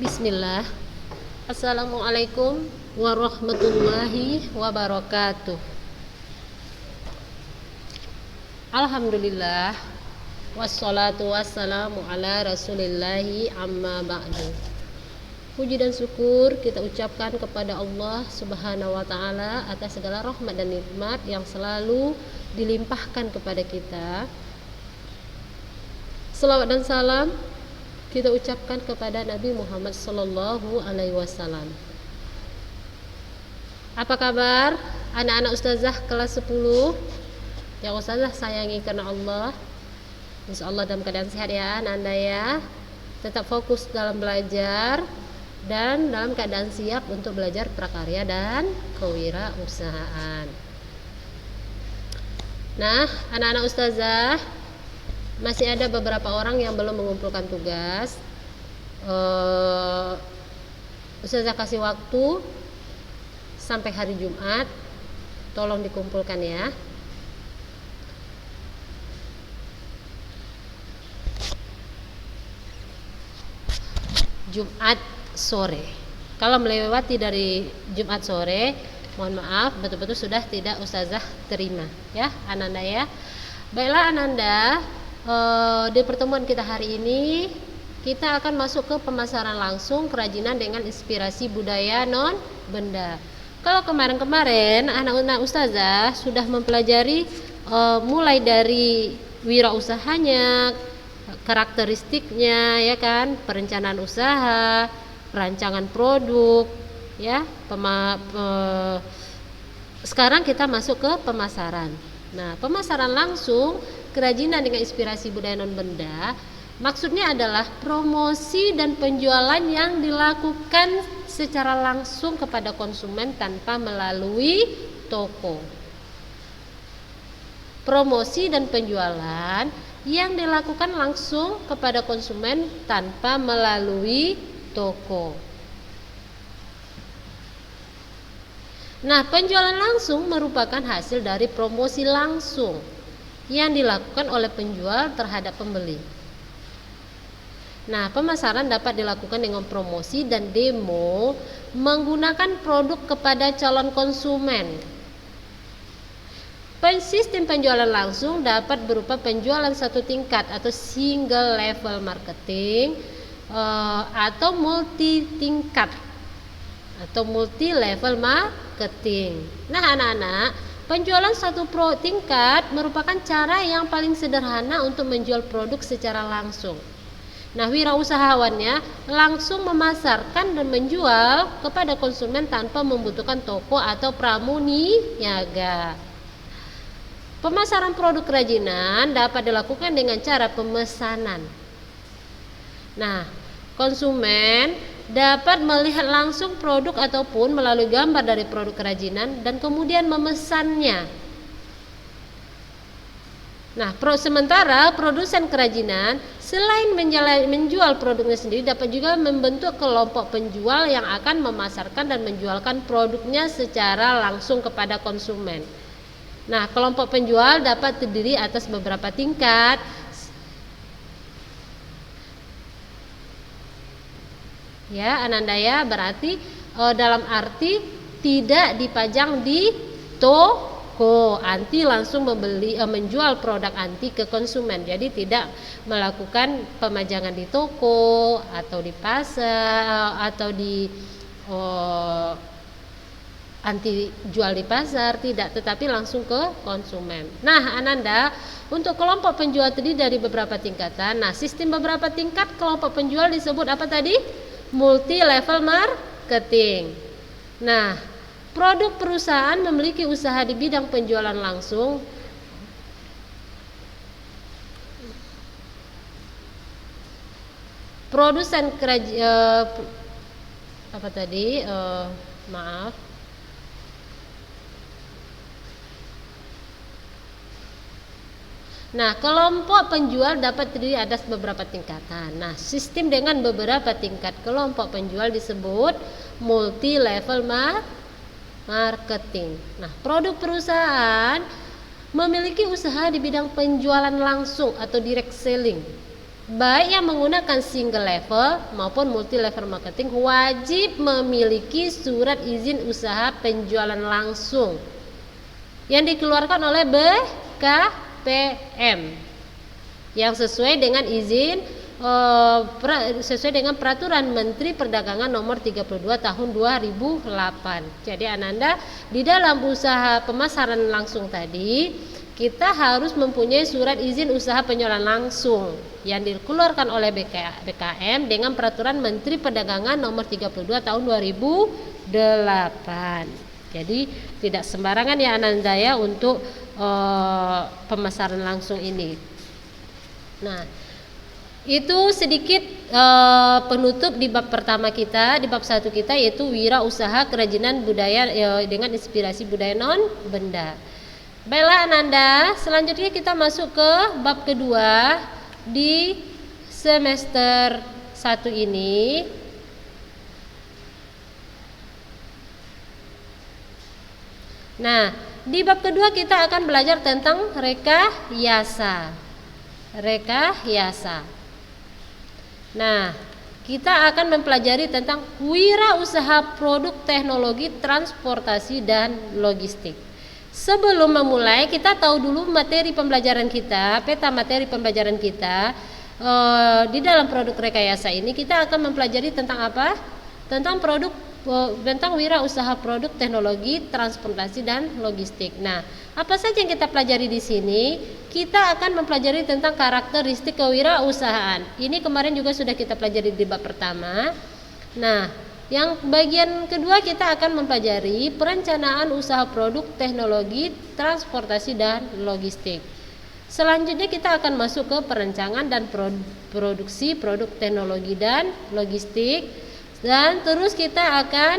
Bismillah. Assalamualaikum warahmatullahi wabarakatuh. Alhamdulillah. Wassalatu wassalamu ala rasulillahi amma ba'du. Puji dan syukur kita ucapkan kepada Allah subhanahu wa ta'ala atas segala rahmat dan nikmat yang selalu dilimpahkan kepada kita. Selawat dan salam kita ucapkan kepada Nabi Muhammad sallallahu alaihi wasallam. Apa kabar anak-anak ustazah kelas 10 yang ustazah sayangi karena Allah? Insyaallah dalam keadaan sehat ya Anda ya. Tetap fokus dalam belajar dan dalam keadaan siap untuk belajar prakarya dan kewirausahaan. Nah, anak-anak ustazah, masih ada beberapa orang yang belum mengumpulkan tugas. Ustazah kasih waktu sampai hari Jumat, tolong dikumpulkan ya. Jumat sore. Kalau melewati dari Jumat sore, mohon maaf, betul-betul sudah tidak ustazah terima ya, Ananda ya. Baiklah Ananda, di pertemuan kita hari ini kita akan masuk ke pemasaran langsung kerajinan dengan inspirasi budaya non benda. Kalau kemarin-kemarin anak-anak ustazah sudah mempelajari mulai dari wirausahanya, karakteristiknya ya kan, perencanaan usaha, perancangan produk ya, sekarang kita masuk ke pemasaran. Nah, pemasaran langsung kerajinan dengan inspirasi budaya non benda maksudnya adalah promosi dan penjualan yang dilakukan secara langsung kepada konsumen tanpa melalui toko. Promosi dan penjualan yang dilakukan langsung kepada konsumen tanpa melalui toko. Nah, penjualan langsung merupakan hasil dari promosi langsung yang dilakukan oleh penjual terhadap pembeli. Nah, pemasaran dapat dilakukan dengan promosi dan demo menggunakan produk kepada calon konsumen. Sistem penjualan langsung dapat berupa penjualan satu tingkat atau single level marketing atau multi tingkat atau multi level marketing. Nah, anak-anak, penjualan satu tingkat merupakan cara yang paling sederhana untuk menjual produk secara langsung. Nah, wirausahawannya langsung memasarkan dan menjual kepada konsumen tanpa membutuhkan toko atau pramuniaga. Pemasaran produk kerajinan dapat dilakukan dengan cara pemesanan. Nah, konsumen dapat melihat langsung produk ataupun melalui gambar dari produk kerajinan dan kemudian memesannya. Nah, sementara produsen kerajinan selain menjual produknya sendiri dapat juga membentuk kelompok penjual yang akan memasarkan dan menjualkan produknya secara langsung kepada konsumen. Nah, kelompok penjual dapat terdiri atas beberapa tingkat. Ya, Ananda ya, berarti dalam arti tidak dipajang di toko, anti langsung menjual produk anti ke konsumen. Jadi tidak melakukan pemajangan di toko atau di pasar atau di anti jual di pasar, tidak, tetapi langsung ke konsumen. Nah, Ananda, untuk kelompok penjual terdiri dari beberapa tingkatan. Nah, sistem beberapa tingkat kelompok penjual disebut apa tadi? Multi level marketing. Nah, produk perusahaan memiliki usaha di bidang penjualan langsung. Produsen Nah, kelompok penjual dapat terdiri atas beberapa tingkatan. Nah, sistem dengan beberapa tingkat kelompok penjual disebut multi level marketing. Nah, produk perusahaan memiliki usaha di bidang penjualan langsung atau direct selling. baik yang menggunakan single level maupun multi level marketing wajib memiliki surat izin usaha penjualan langsung yang dikeluarkan oleh BKPM yang sesuai dengan sesuai dengan peraturan Menteri Perdagangan nomor 32 tahun 2008. Jadi Ananda, di dalam usaha pemasaran langsung tadi kita harus mempunyai surat izin usaha penjualan langsung yang dikeluarkan oleh BKM dengan peraturan Menteri Perdagangan nomor 32 tahun 2008. Jadi tidak sembarangan ya Ananda ya untuk pemasaran langsung ini. Nah, itu sedikit penutup di bab pertama kita, di bab 1 kita, yaitu wirausaha kerajinan budaya dengan inspirasi budaya non benda. Baiklah Ananda, selanjutnya kita masuk ke bab kedua di semester 1 ini. Nah, di bab kedua kita akan belajar tentang rekayasa. Nah, kita akan mempelajari tentang wirausaha produk teknologi transportasi dan logistik. Sebelum memulai, kita tahu dulu materi pembelajaran kita, peta materi pembelajaran kita. Di dalam produk rekayasa ini kita akan mempelajari tentang apa? Tentang wirausaha produk teknologi transportasi dan logistik. Nah, apa saja yang kita pelajari di sini? Kita akan mempelajari tentang karakteristik kewirausahaan. Ini kemarin juga sudah kita pelajari di bab pertama. Nah, yang bagian kedua kita akan mempelajari perencanaan usaha produk teknologi transportasi dan logistik. Selanjutnya kita akan masuk ke perencanaan dan produksi produk teknologi dan logistik. Dan terus kita akan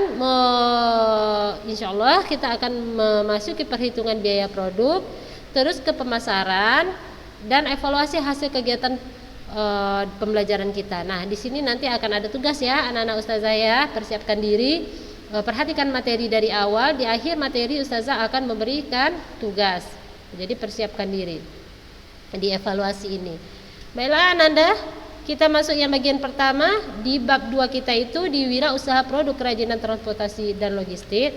insya Allah kita akan memasuki perhitungan biaya produk, terus ke pemasaran dan evaluasi hasil kegiatan pembelajaran kita. Nah, di sini nanti akan ada tugas ya anak-anak ustazah ya, persiapkan diri, perhatikan materi dari awal, di akhir materi ustazah akan memberikan tugas. Jadi persiapkan diri di evaluasi ini. Baiklah Ananda, kita masuk yang bagian pertama di bab 2 kita itu di wirausaha produk kerajinan transportasi dan logistik.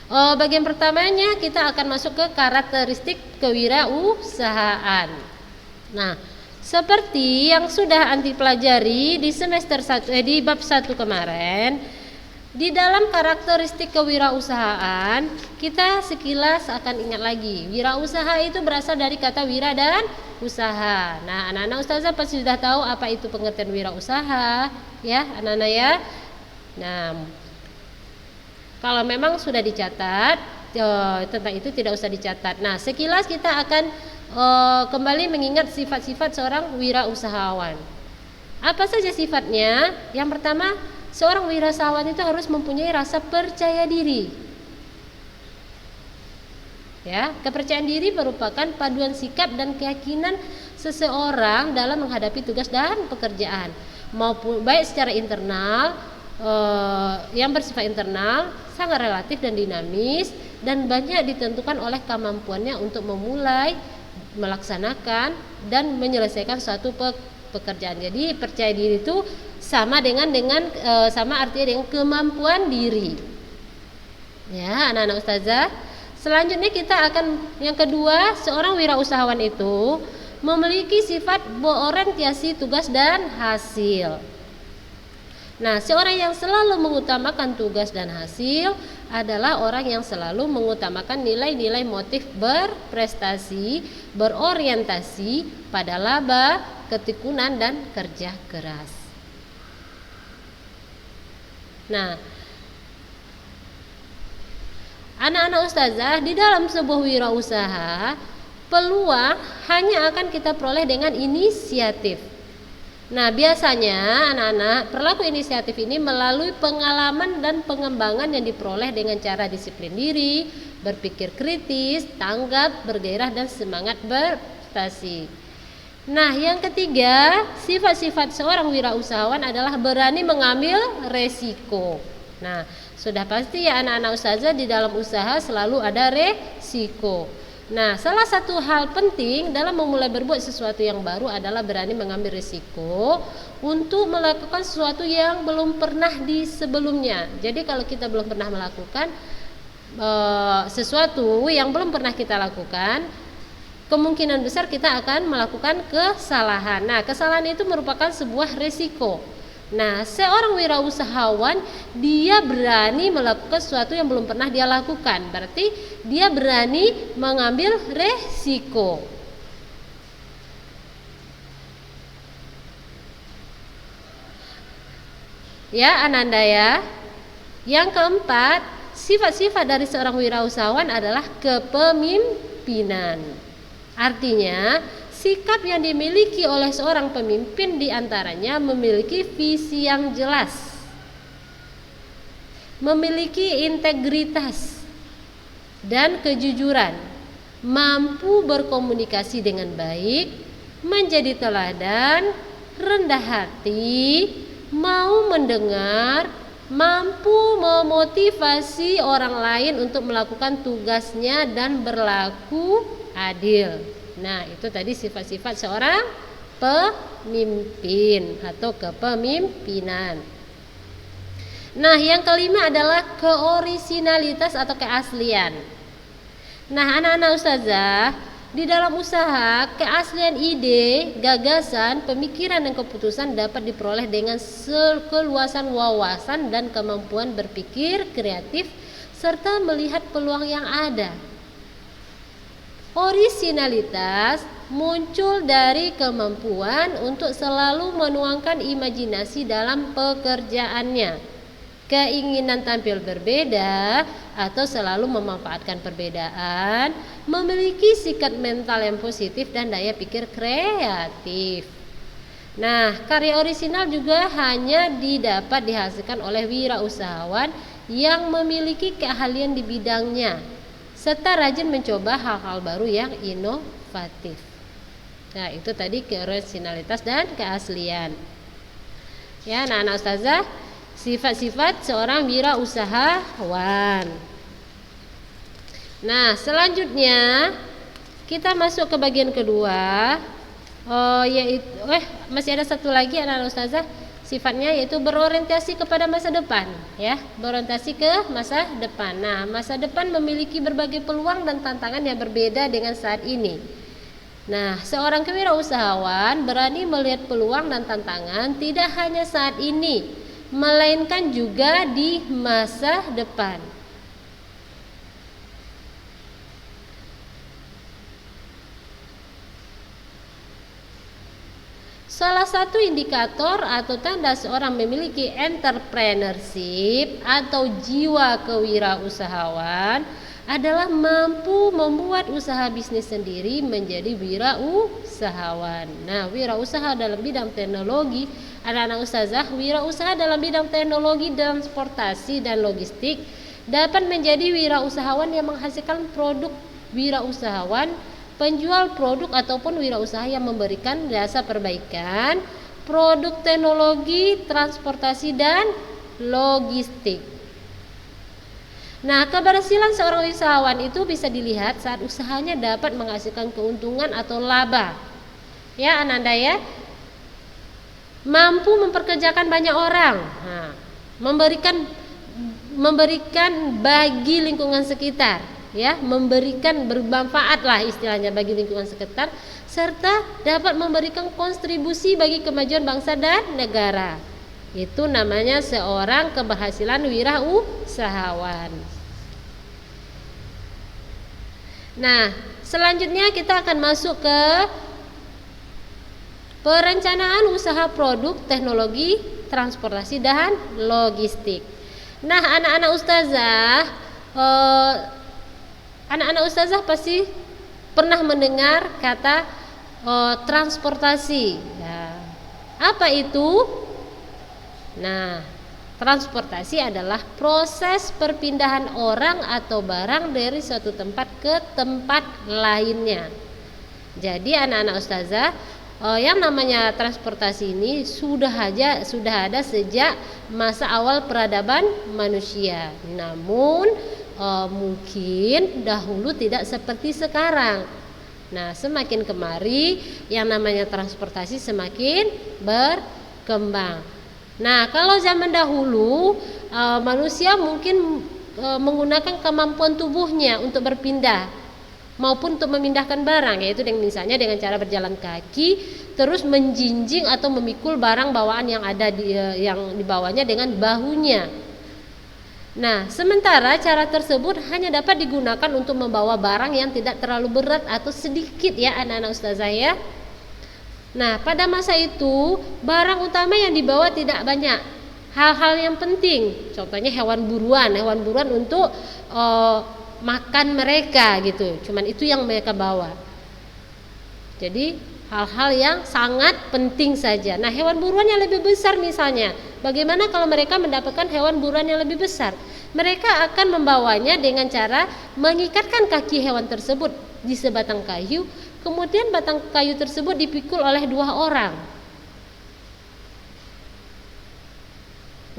Bagian pertamanya kita akan masuk ke karakteristik kewirausahaan. Nah, seperti yang sudah anti pelajari di semester 1 di bab 1 kemarin, di dalam karakteristik kewirausahaan kita sekilas akan ingat lagi. Wirausaha itu berasal dari kata wira dan usaha. Nah, anak-anak ustazah pasti sudah tahu apa itu pengertian wirausaha, ya, anak-anak ya. Nah, kalau memang sudah dicatat, tentang itu tidak usah dicatat. Nah, sekilas kita akan kembali mengingat sifat-sifat seorang wirausahawan. Apa saja sifatnya? Yang pertama, seorang wirausahawan itu harus mempunyai rasa percaya diri. Ya, kepercayaan diri merupakan paduan sikap dan keyakinan seseorang dalam menghadapi tugas dan pekerjaan, maupun baik secara internal, yang bersifat internal, sangat relatif dan dinamis, dan banyak ditentukan oleh kemampuannya untuk memulai, melaksanakan, dan menyelesaikan suatu pekerjaan. Jadi percaya diri itu sama sama artinya dengan kemampuan diri. Ya, anak-anak ustazah. Selanjutnya kita akan yang kedua, seorang wirausahawan itu memiliki sifat berorientasi tugas dan hasil. Nah, seorang yang selalu mengutamakan tugas dan hasil adalah orang yang selalu mengutamakan nilai-nilai motif berprestasi, berorientasi pada laba, ketekunan, dan kerja keras. Nah, anak-anak ustazah, di dalam sebuah wirausaha, peluang hanya akan kita peroleh dengan inisiatif. Nah, biasanya anak-anak perilaku inisiatif ini melalui pengalaman dan pengembangan yang diperoleh dengan cara disiplin diri, berpikir kritis, tanggap, bergairah, dan semangat berprestasi. Nah, yang ketiga, sifat-sifat seorang wirausahawan adalah berani mengambil resiko. Nah, sudah pasti ya anak-anak ustazah, di dalam usaha selalu ada resiko. Nah, salah satu hal penting dalam memulai berbuat sesuatu yang baru adalah berani mengambil risiko untuk melakukan sesuatu yang belum pernah di sebelumnya. Jadi kalau kita belum pernah melakukan sesuatu yang belum pernah kita lakukan, kemungkinan besar kita akan melakukan kesalahan. Nah, kesalahan itu merupakan sebuah risiko. Nah, seorang wirausahawan dia berani melakukan sesuatu yang belum pernah dia lakukan. Berarti dia berani mengambil resiko. Ya, Ananda ya. Yang keempat, sifat-sifat dari seorang wirausahawan adalah kepemimpinan. Artinya, sikap yang dimiliki oleh seorang pemimpin diantaranya memiliki visi yang jelas, memiliki integritas dan kejujuran, mampu berkomunikasi dengan baik, menjadi teladan, rendah hati, mau mendengar, mampu memotivasi orang lain untuk melakukan tugasnya dan berlaku adil. Nah, itu tadi sifat-sifat seorang pemimpin atau kepemimpinan. Nah, yang kelima adalah keorisinalitas atau keaslian. Nah, anak-anak ustazah, di dalam usaha, keaslian ide, gagasan, pemikiran dan keputusan dapat diperoleh dengan keluasan wawasan dan kemampuan berpikir kreatif serta melihat peluang yang ada. Orisinalitas muncul dari kemampuan untuk selalu menuangkan imajinasi dalam pekerjaannya, keinginan tampil berbeda atau selalu memanfaatkan perbedaan, memiliki sikap mental yang positif dan daya pikir kreatif. Nah, karya orisinal juga hanya didapat dihasilkan oleh wirausahawan yang memiliki keahlian di bidangnya serta rajin mencoba hal-hal baru yang inovatif. Nah, itu tadi keorisinalitas dan keaslian. Ya, anak-anak ustazah, sifat-sifat seorang wirausahawan. Nah, selanjutnya kita masuk ke bagian kedua, yaitu masih ada satu lagi anak-anak ustazah, sifatnya yaitu berorientasi kepada masa depan, ya, berorientasi ke masa depan. Nah, masa depan memiliki berbagai peluang dan tantangan yang berbeda dengan saat ini. Nah, seorang kewirausahawan berani melihat peluang dan tantangan tidak hanya saat ini, melainkan juga di masa depan. Salah satu indikator atau tanda seorang memiliki entrepreneurship atau jiwa kewirausahawan adalah mampu membuat usaha bisnis sendiri menjadi wirausahawan. Nah, wirausaha dalam bidang teknologi, anak-anak ustazah, wirausaha dalam bidang teknologi, transportasi dan logistik dapat menjadi wirausahawan yang menghasilkan produk wirausahawan, penjual produk ataupun wirausaha yang memberikan jasa perbaikan, produk teknologi, transportasi dan logistik. Nah, keberhasilan seorang usahawan itu bisa dilihat saat usahanya dapat menghasilkan keuntungan atau laba. Ya, Ananda ya. Mampu memperkerjakan banyak orang. Nah, memberikan bagi lingkungan sekitar, ya, memberikan bermanfaat lah istilahnya bagi lingkungan sekitar, serta dapat memberikan kontribusi bagi kemajuan bangsa dan negara. Itu namanya seorang keberhasilan wirausahawan. Nah, selanjutnya kita akan masuk ke perencanaan usaha produk, teknologi, transportasi dan logistik. Nah, anak-anak ustazah pasti pernah mendengar kata transportasi. Nah, apa itu? Nah, transportasi adalah proses perpindahan orang atau barang dari suatu tempat ke tempat lainnya. Jadi anak-anak ustazah, yang namanya transportasi ini sudah ada sejak masa awal peradaban manusia. Namun mungkin dahulu tidak seperti sekarang. Nah, semakin kemari yang namanya transportasi semakin berkembang. Nah, kalau zaman dahulu manusia mungkin menggunakan kemampuan tubuhnya untuk berpindah maupun untuk memindahkan barang, yaitu misalnya dengan cara berjalan kaki, terus menjinjing atau memikul barang bawaan yang ada yang dibawanya dengan bahunya. Nah, sementara cara tersebut hanya dapat digunakan untuk membawa barang yang tidak terlalu berat atau sedikit ya anak-anak ustazah ya. Nah, pada masa itu barang utama yang dibawa tidak banyak. Hal-hal yang penting, contohnya hewan buruan untuk makan mereka gitu. Cuman itu yang mereka bawa. Jadi hal-hal yang sangat penting saja. Nah, hewan buruan yang lebih besar misalnya, bagaimana kalau mereka mendapatkan hewan buruan yang lebih besar? Mereka akan membawanya dengan cara mengikatkan kaki hewan tersebut di sebatang kayu, kemudian batang kayu tersebut dipikul oleh 2 orang.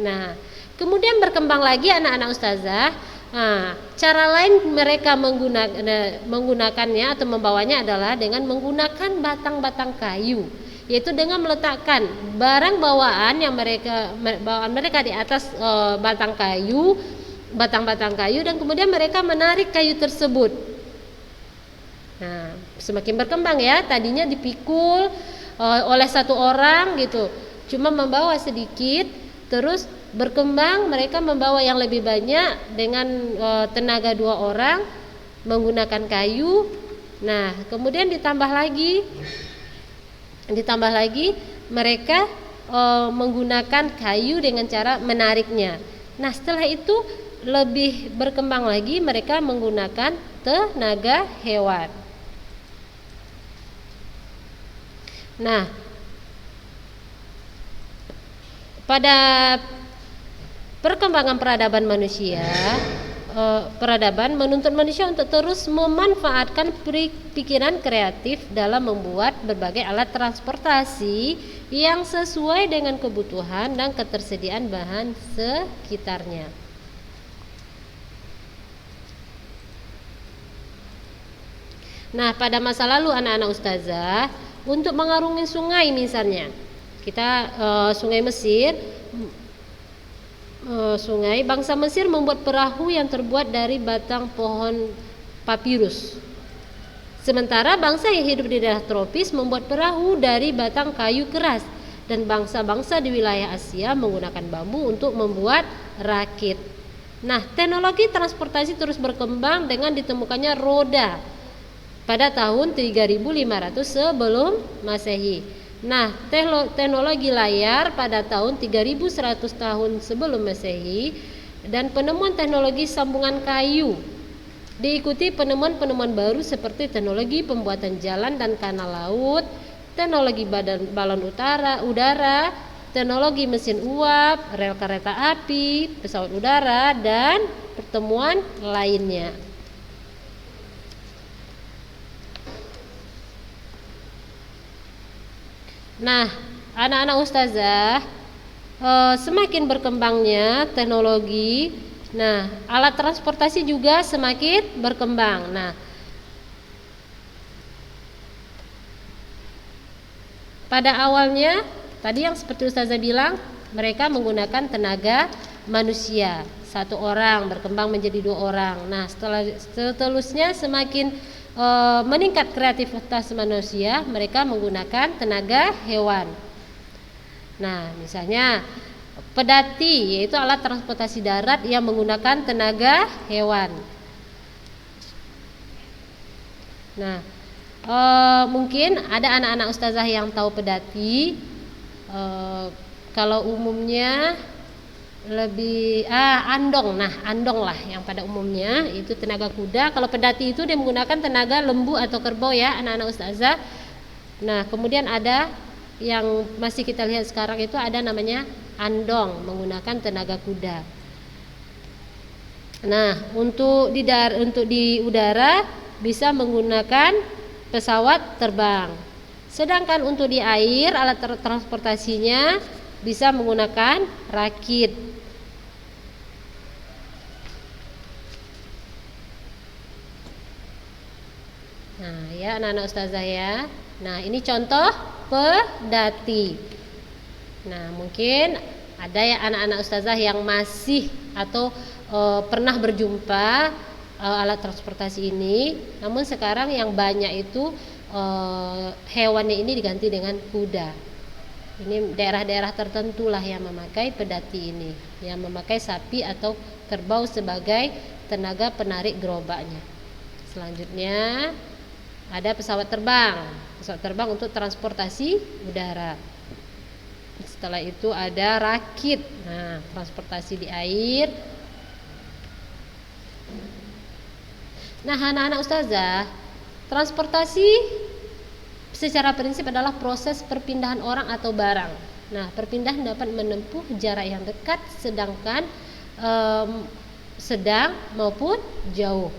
Nah, kemudian berkembang lagi anak-anak ustazah. Nah, cara lain mereka menggunakannya atau membawanya adalah dengan menggunakan batang-batang kayu, yaitu dengan meletakkan barang bawaan mereka di atas batang-batang kayu dan kemudian mereka menarik kayu tersebut. Nah, semakin berkembang ya, tadinya dipikul oleh 1 orang gitu, cuma membawa sedikit, terus berkembang mereka membawa yang lebih banyak dengan tenaga 2 orang menggunakan kayu. Nah, kemudian ditambah lagi mereka menggunakan kayu dengan cara menariknya. Nah, setelah itu lebih berkembang lagi, mereka menggunakan tenaga hewan. Nah, pada perkembangan peradaban manusia, peradaban menuntut manusia untuk terus memanfaatkan pikiran kreatif dalam membuat berbagai alat transportasi yang sesuai dengan kebutuhan dan ketersediaan bahan sekitarnya. Nah, pada masa lalu anak-anak ustazah, untuk mengarungi sungai misalnya, kita sungai Mesir, bangsa Mesir membuat perahu yang terbuat dari batang pohon papirus. Sementara bangsa yang hidup di daerah tropis membuat perahu dari batang kayu keras, dan bangsa-bangsa di wilayah Asia menggunakan bambu untuk membuat rakit. Nah, teknologi transportasi terus berkembang dengan ditemukannya roda pada tahun 3500 sebelum Masehi. Nah, teknologi layar pada tahun 3100 tahun sebelum Masehi, dan penemuan teknologi sambungan kayu. Diikuti penemuan-penemuan baru seperti teknologi pembuatan jalan dan kanal laut, teknologi balon udara, teknologi mesin uap, rel kereta api, pesawat udara, dan pertemuan lainnya. Nah, anak-anak ustazah, semakin berkembangnya teknologi, nah alat transportasi juga semakin berkembang. Nah, pada awalnya tadi yang seperti ustazah bilang, mereka menggunakan tenaga manusia, 1 orang berkembang menjadi 2 orang. Nah, seterusnya semakin meningkat kreativitas manusia, mereka menggunakan tenaga hewan. Nah, misalnya pedati, yaitu alat transportasi darat yang menggunakan tenaga hewan. Nah, mungkin ada anak-anak ustazah yang tahu pedati. Kalau umumnya lebih andong. Nah, andong lah yang pada umumnya itu tenaga kuda. Kalau pedati itu dia menggunakan tenaga lembu atau kerbau ya anak-anak ustazah. Nah, kemudian ada yang masih kita lihat sekarang itu ada namanya andong, menggunakan tenaga kuda. Nah, untuk di udara bisa menggunakan pesawat terbang. Sedangkan untuk di air alat transportasinya bisa menggunakan rakit. Nah, ya anak-anak ustazah ya. Nah, ini contoh pedati. Nah, mungkin ada ya anak-anak ustazah yang masih atau pernah berjumpa alat transportasi ini, namun sekarang yang banyak itu hewannya ini diganti dengan kuda. Ini daerah-daerah tertentu lah yang memakai pedati ini, yang memakai sapi atau kerbau sebagai tenaga penarik gerobaknya. Selanjutnya ada pesawat terbang untuk transportasi udara. Setelah itu ada rakit, nah transportasi di air. Nah anak-anak ustazah, transportasi secara prinsip adalah proses perpindahan orang atau barang. Nah perpindahan dapat menempuh jarak yang dekat, sedang maupun jauh.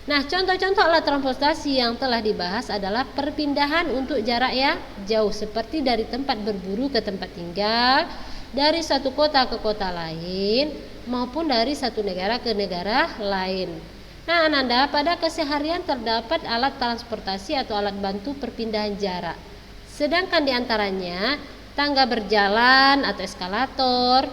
Nah, contoh-contoh alat transportasi yang telah dibahas adalah perpindahan untuk jarak yang jauh, seperti dari tempat berburu ke tempat tinggal, dari satu kota ke kota lain, maupun dari satu negara ke negara lain. Nah, Ananda, pada keseharian terdapat alat transportasi atau alat bantu perpindahan jarak. Sedangkan diantaranya tangga berjalan atau eskalator,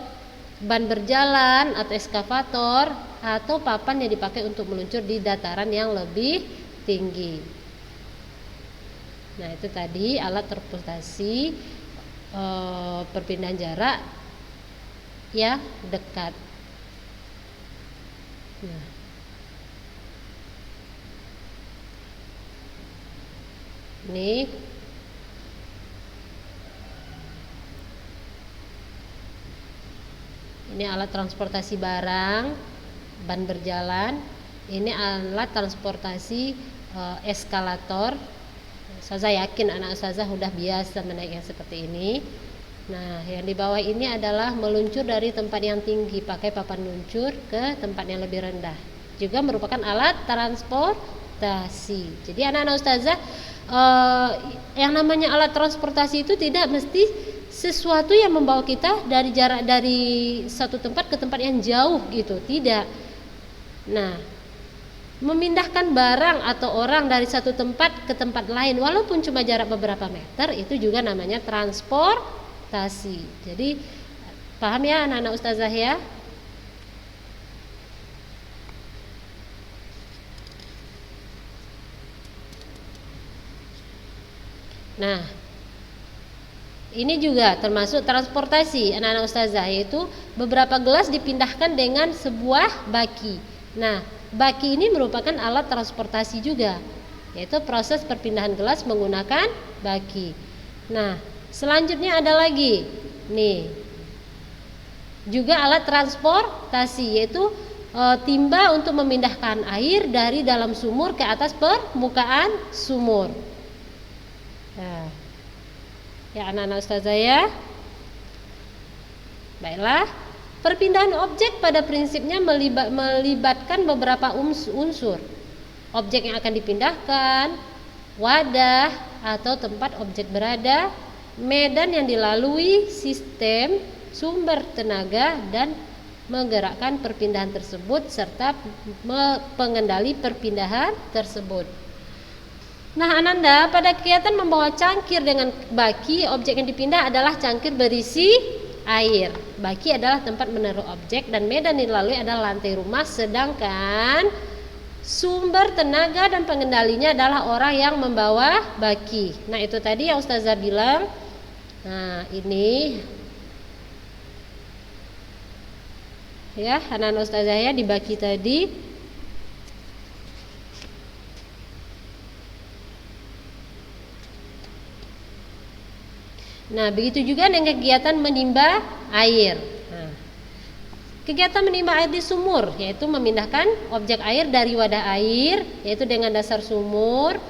ban berjalan atau eskavator, atau papan yang dipakai untuk meluncur di dataran yang lebih tinggi. Nah itu tadi alat transportasi perpindahan jarak ya dekat. Nah, ini alat transportasi barang, ban berjalan. Ini alat transportasi eskalator. Saya yakin anak ustazah sudah biasa menaik yang seperti ini. Nah, yang di bawah ini adalah meluncur dari tempat yang tinggi pakai papan luncur ke tempat yang lebih rendah. Juga merupakan alat transportasi. Jadi anak-anak ustazah, yang namanya alat transportasi itu tidak mesti sesuatu yang membawa kita dari jarak dari satu tempat ke tempat yang jauh gitu, tidak. Nah, memindahkan barang atau orang dari satu tempat ke tempat lain walaupun cuma jarak beberapa meter, itu juga namanya transportasi. Jadi paham ya anak-anak ustazah ya? Nah, ini juga termasuk transportasi anak-anak ustazah, yaitu beberapa gelas dipindahkan dengan sebuah baki. Nah, baki ini merupakan alat transportasi juga, yaitu proses perpindahan gelas menggunakan baki. Nah, selanjutnya ada lagi nih, juga alat transportasi, yaitu timba untuk memindahkan air dari dalam sumur ke atas permukaan sumur. Nah, ya anak-anak ustazah ya. Baiklah, perpindahan objek pada prinsipnya melibatkan beberapa unsur. Objek yang akan dipindahkan, wadah atau tempat objek berada, medan yang dilalui, sistem, sumber tenaga dan menggerakkan perpindahan tersebut, serta pengendali perpindahan tersebut. Nah Ananda, pada kegiatan membawa cangkir dengan baki, objek yang dipindah adalah cangkir berisi air. Baki adalah tempat menaruh objek dan medan dilalui adalah lantai rumah, sedangkan sumber tenaga dan pengendalinya adalah orang yang membawa baki. Nah itu tadi yang ustazah bilang. Nah ini ya anak-anak ustazah ya, di baki tadi. Nah, begitu juga dengan kegiatan menimba air. Nah, kegiatan menimba air di sumur, yaitu memindahkan objek air dari wadah air, yaitu dengan dasar sumur,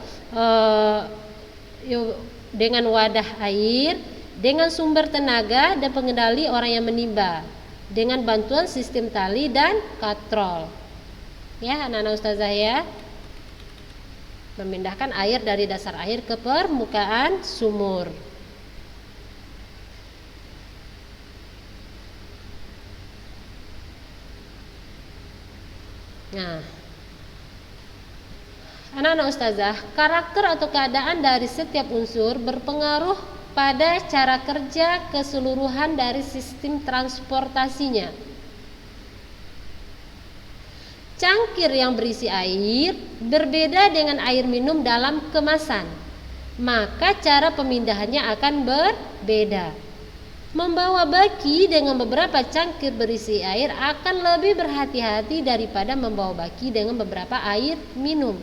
dengan wadah air, dengan sumber tenaga dan pengendali orang yang menimba, dengan bantuan sistem tali dan katrol. Ya, anak-anak ustazah ya, memindahkan air dari dasar air ke permukaan sumur. Nah, Anak-anak ustazah, karakter atau keadaan dari setiap unsur berpengaruh pada cara kerja keseluruhan dari sistem transportasinya. Cangkir yang berisi air berbeda dengan air minum dalam kemasan, maka cara pemindahannya akan berbeda. Membawa baki dengan beberapa cangkir berisi air akan lebih berhati-hati daripada membawa baki dengan beberapa air minum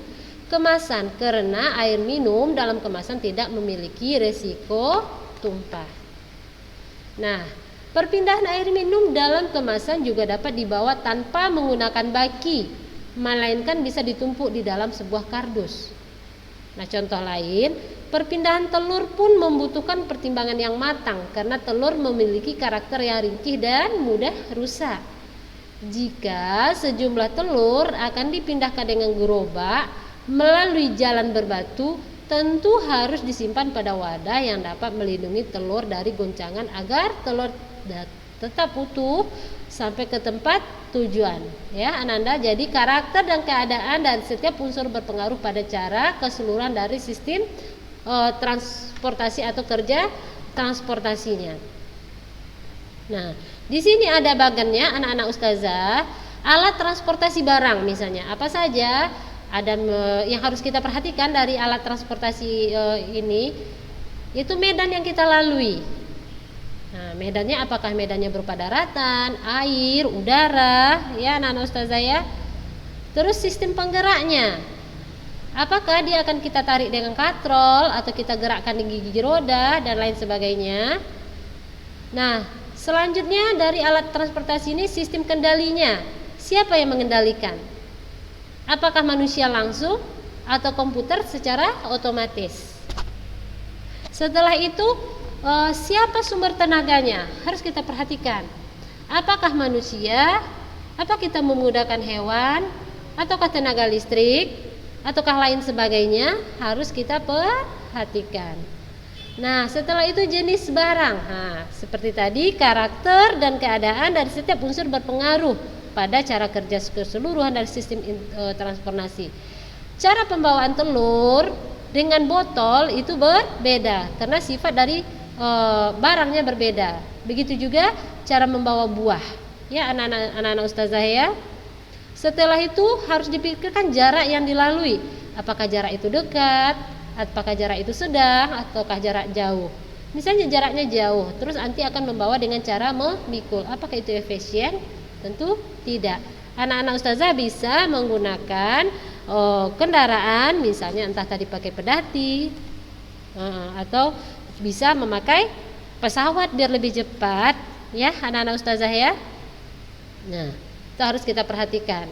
kemasan, karena air minum dalam kemasan tidak memiliki resiko tumpah. Nah, perpindahan air minum dalam kemasan juga dapat dibawa tanpa menggunakan baki, melainkan bisa ditumpuk di dalam sebuah kardus. Nah, contoh lain, perpindahan telur pun membutuhkan pertimbangan yang matang karena telur memiliki karakter yang ringkih dan mudah rusak. Jika sejumlah telur akan dipindahkan dengan gerobak melalui jalan berbatu, tentu harus disimpan pada wadah yang dapat melindungi telur dari goncangan agar telur tetap utuh sampai ke tempat tujuan. Ya, Ananda, jadi karakter dan keadaan dari setiap unsur berpengaruh pada cara keseluruhan dari sistem transportasi atau kerja transportasinya. Nah, di sini ada bagannya anak-anak ustazah, alat transportasi barang misalnya. Apa saja ada yang harus kita perhatikan dari alat transportasi ini? Itu medan yang kita lalui. Nah, medannya apakah medannya berupa daratan, air, udara, ya anak-anak ustazah ya. Terus sistem penggeraknya, apakah dia akan kita tarik dengan katrol atau kita gerakkan di gigi roda dan lain sebagainya. Nah, selanjutnya dari alat transportasi ini sistem kendalinya, siapa yang mengendalikan? Apakah manusia langsung atau komputer secara otomatis? Setelah itu siapa sumber tenaganya? Harus kita perhatikan. Apakah manusia? Apa kita memudahkan hewan? Ataukah tenaga listrik? Ataukah lain sebagainya? Harus kita perhatikan. Nah, setelah itu jenis barang. Nah, seperti tadi, karakter dan keadaan dari setiap unsur berpengaruh pada cara kerja keseluruhan dari sistem transportasi. Cara pembawaan telur dengan botol itu berbeda karena sifat dari barangnya berbeda. Begitu juga cara membawa buah. Ya, anak-anak ustazah ya. Setelah itu harus dipikirkan jarak yang dilalui. Apakah jarak itu dekat, apakah jarak itu sedang, ataukah jarak jauh. Misalnya jaraknya jauh, terus nanti akan membawa dengan cara memikul. Apakah itu efisien? Tentu tidak. Anak-anak ustazah bisa menggunakan kendaraan, misalnya entah tadi pakai pedati atau bisa memakai pesawat biar lebih cepat, ya anak-anak ustazah ya. Nah, itu harus kita perhatikan.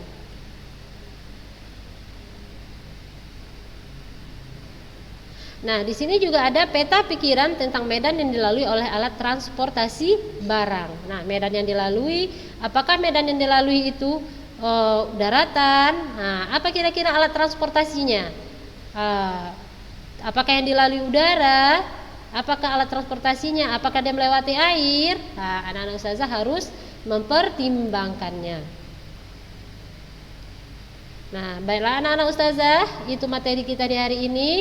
Nah, di sini juga ada peta pikiran tentang medan yang dilalui oleh alat transportasi barang. Nah, medan yang dilalui, apakah medan yang dilalui itu daratan? Nah, apa kira-kira alat transportasinya? Apakah yang dilalui udara? Apakah alat transportasinya? Apakah dia melewati air? Nah, anak-anak ustazah harus mempertimbangkannya. Nah, baiklah anak-anak ustazah, itu materi kita di hari ini.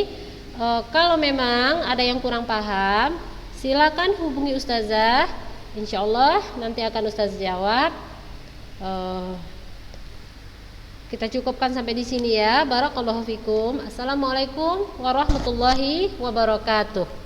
Kalau memang ada yang kurang paham, silakan hubungi ustazah. Insyaallah nanti akan ustazah jawab. Kita cukupkan sampai di sini ya. Barakallahu fikum. Assalamualaikum warahmatullahi wabarakatuh.